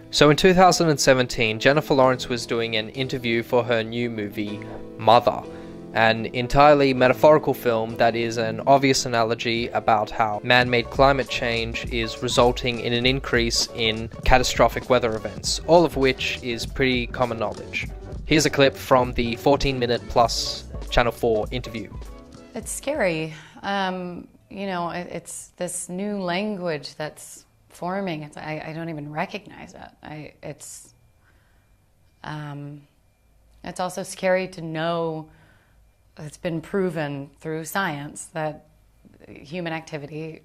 So in 2017, Jennifer Lawrence was doing an interview for her new movie, Mother, an entirely metaphorical film that is an obvious analogy about how man-made climate change is resulting in an increase in catastrophic weather events, all of which is pretty common knowledge. Here's a clip from the 14-minute plus Channel 4 interview. It's scary. It's this new language that's forming. I don't even recognize it. It's also scary to know it's been proven through science that human activity,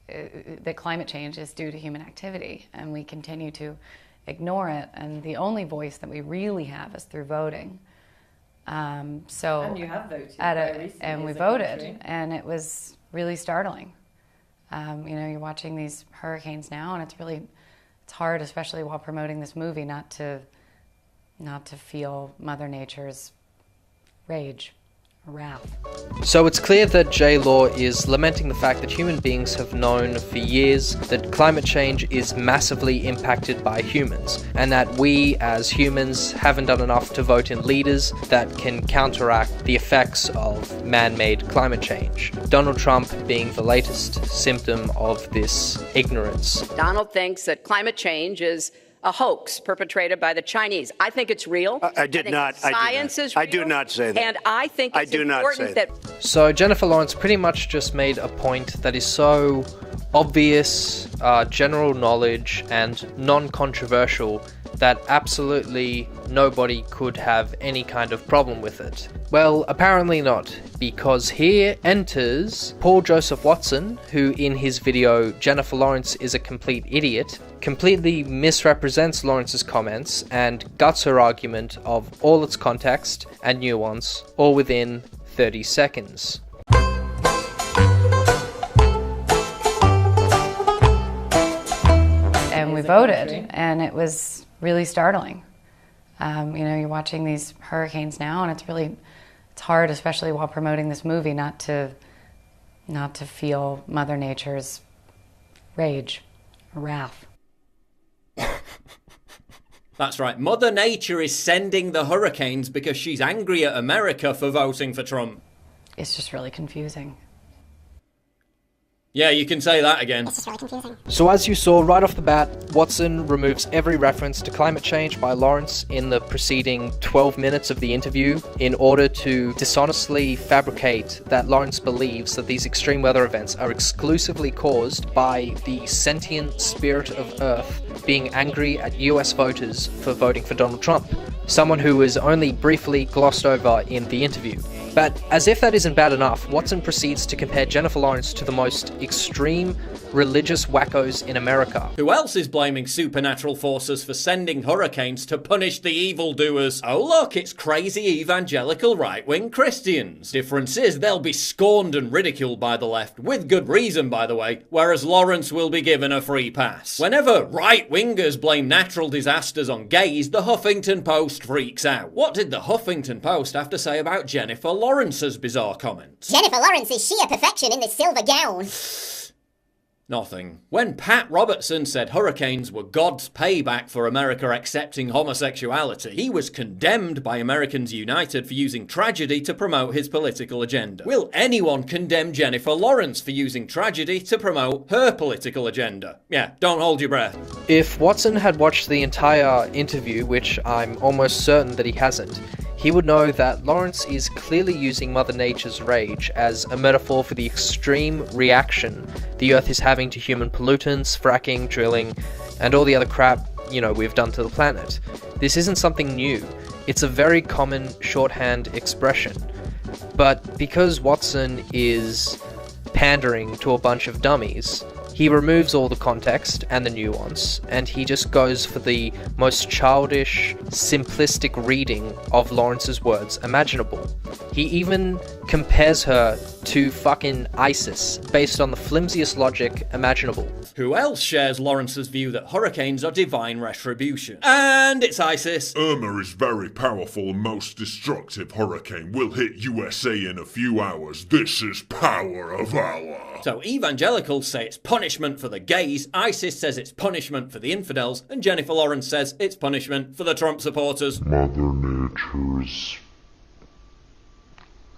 that climate change is due to human activity, and we continue to ignore it. And the only voice that we really have is through voting. And you have voted very recently, and we as a voted, country. and it was really startling. You're watching these hurricanes now, and it's hard, especially while promoting this movie, not to feel Mother Nature's rage, wrath. So it's clear that J-Law is lamenting the fact that human beings have known for years that climate change is massively impacted by humans, and that we as humans haven't done enough to vote in leaders that can counteract the effects of man-made climate change. Donald Trump being the latest symptom of this ignorance. Donald thinks that climate change is a hoax perpetrated by the Chinese. I think it's real. I do not say that. And I think it's important that... So Jennifer Lawrence pretty much just made a point that is so obvious, general knowledge, and non-controversial that absolutely nobody could have any kind of problem with it. Well, apparently not, because here enters Paul Joseph Watson, who in his video Jennifer Lawrence is a complete idiot, completely misrepresents Lawrence's comments and guts her argument of all its context and nuance, all within 30 seconds. And we voted, and it was really startling. You're watching these hurricanes now, and it's hard, especially while promoting this movie, not to feel Mother Nature's rage, wrath. That's right, Mother Nature is sending the hurricanes because she's angry at America for voting for Trump. It's just really confusing. Yeah, you can say that again. It's just really confusing. So as you saw right off the bat, Watson removes every reference to climate change by Lawrence in the preceding 12 minutes of the interview in order to dishonestly fabricate that Lawrence believes that these extreme weather events are exclusively caused by the sentient spirit of Earth being angry at US voters for voting for Donald Trump, someone who was only briefly glossed over in the interview. But as if that isn't bad enough, Watson proceeds to compare Jennifer Lawrence to the most extreme religious wackos in America. Who else is blaming supernatural forces for sending hurricanes to punish the evildoers? Oh look, it's crazy evangelical right-wing Christians. Difference is they'll be scorned and ridiculed by the left, with good reason by the way, whereas Lawrence will be given a free pass. Whenever right-wingers blame natural disasters on gays, the Huffington Post freaks out. What did the Huffington Post have to say about Jennifer Lawrence's bizarre comments? Jennifer Lawrence is sheer perfection in this silver gown. Nothing. When Pat Robertson said hurricanes were God's payback for America accepting homosexuality, he was condemned by Americans United for using tragedy to promote his political agenda. Will anyone condemn Jennifer Lawrence for using tragedy to promote her political agenda? Yeah, don't hold your breath. If Watson had watched the entire interview, which I'm almost certain that he hasn't, he would know that Lawrence is clearly using Mother Nature's rage as a metaphor for the extreme reaction the Earth is having to human pollutants, fracking, drilling, and all the other crap, we've done to the planet. This isn't something new. It's a very common shorthand expression. But because Watson is pandering to a bunch of dummies, he removes all the context and the nuance, and he just goes for the most childish, simplistic reading of Lawrence's words imaginable. He even compares her to fucking ISIS, based on the flimsiest logic imaginable. Who else shares Lawrence's view that hurricanes are divine retribution? And it's ISIS. Irma is very powerful and most destructive hurricane. Will hit USA in a few hours. This is power of Allah. So evangelicals say it's punishment for the gays, ISIS says it's punishment for the infidels, and Jennifer Lawrence says it's punishment for the Trump supporters. Mother Nature's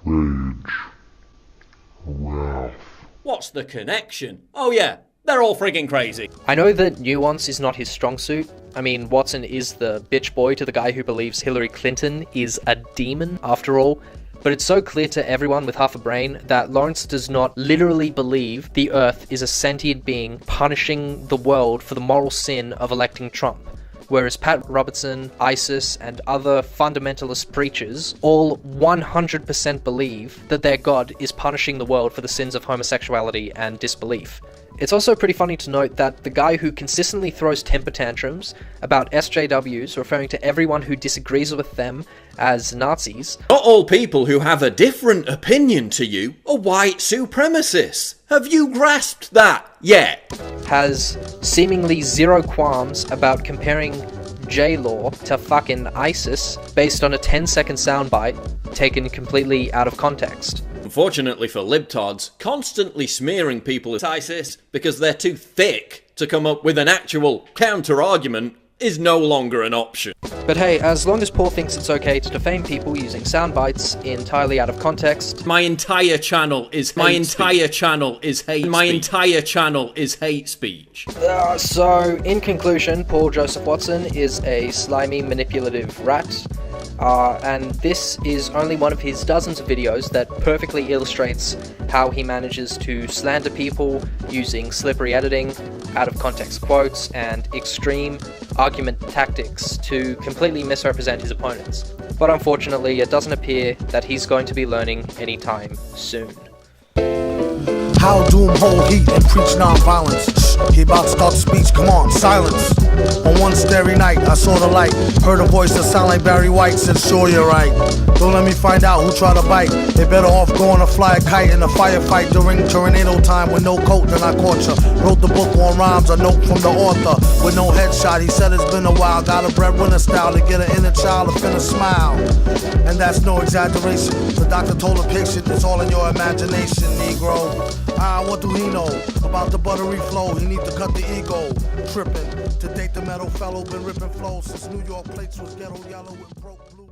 rage, wrath. What's the connection? Oh yeah, they're all friggin' crazy. I know that nuance is not his strong suit. I mean, Watson is the bitch boy to the guy who believes Hillary Clinton is a demon, after all. But it's so clear to everyone with half a brain that Lawrence does not literally believe the Earth is a sentient being punishing the world for the moral sin of electing Trump. Whereas Pat Robertson, ISIS, and other fundamentalist preachers all 100% believe that their God is punishing the world for the sins of homosexuality and disbelief. It's also pretty funny to note that the guy who consistently throws temper tantrums about SJWs, referring to everyone who disagrees with them as Nazis. Not all people who have a different opinion to you are white supremacists. Have you grasped that yet? Has seemingly zero qualms about comparing J-Law to fucking ISIS based on a 10-second soundbite taken completely out of context. Unfortunately for libtards, constantly smearing people as ISIS because they're too thick to come up with an actual counter-argument is no longer an option. But hey, as long as Paul thinks it's okay to defame people using sound bites entirely out of context... My entire channel is hate speech. So, in conclusion, Paul Joseph Watson is a slimy, manipulative rat. And this is only one of his dozens of videos that perfectly illustrates how he manages to slander people using slippery editing, out-of-context quotes, and extreme argument tactics to completely misrepresent his opponents. But unfortunately, it doesn't appear that he's going to be learning anytime soon. How doom hold heat and preach non-violence. He about to start the speech, come on, silence. On one starry night, I saw the light. Heard a voice that sounded like Barry White, said sure you're right. Don't let me find out who tried to bite. They better off going to fly a kite in a firefight during tornado time with no coat, then I caught ya. Wrote the book on rhymes, a note from the author. With no headshot, he said it's been a while. Got a breadwinner style to get an inner child to finna smile. And that's no exaggeration. The doctor told a patient it's all in your imagination, Negro. What do he know about the buttery flow? He need to cut the ego. Tripping to date the metal fellow, been ripping flow since New York plates was ghetto yellow and broke blue.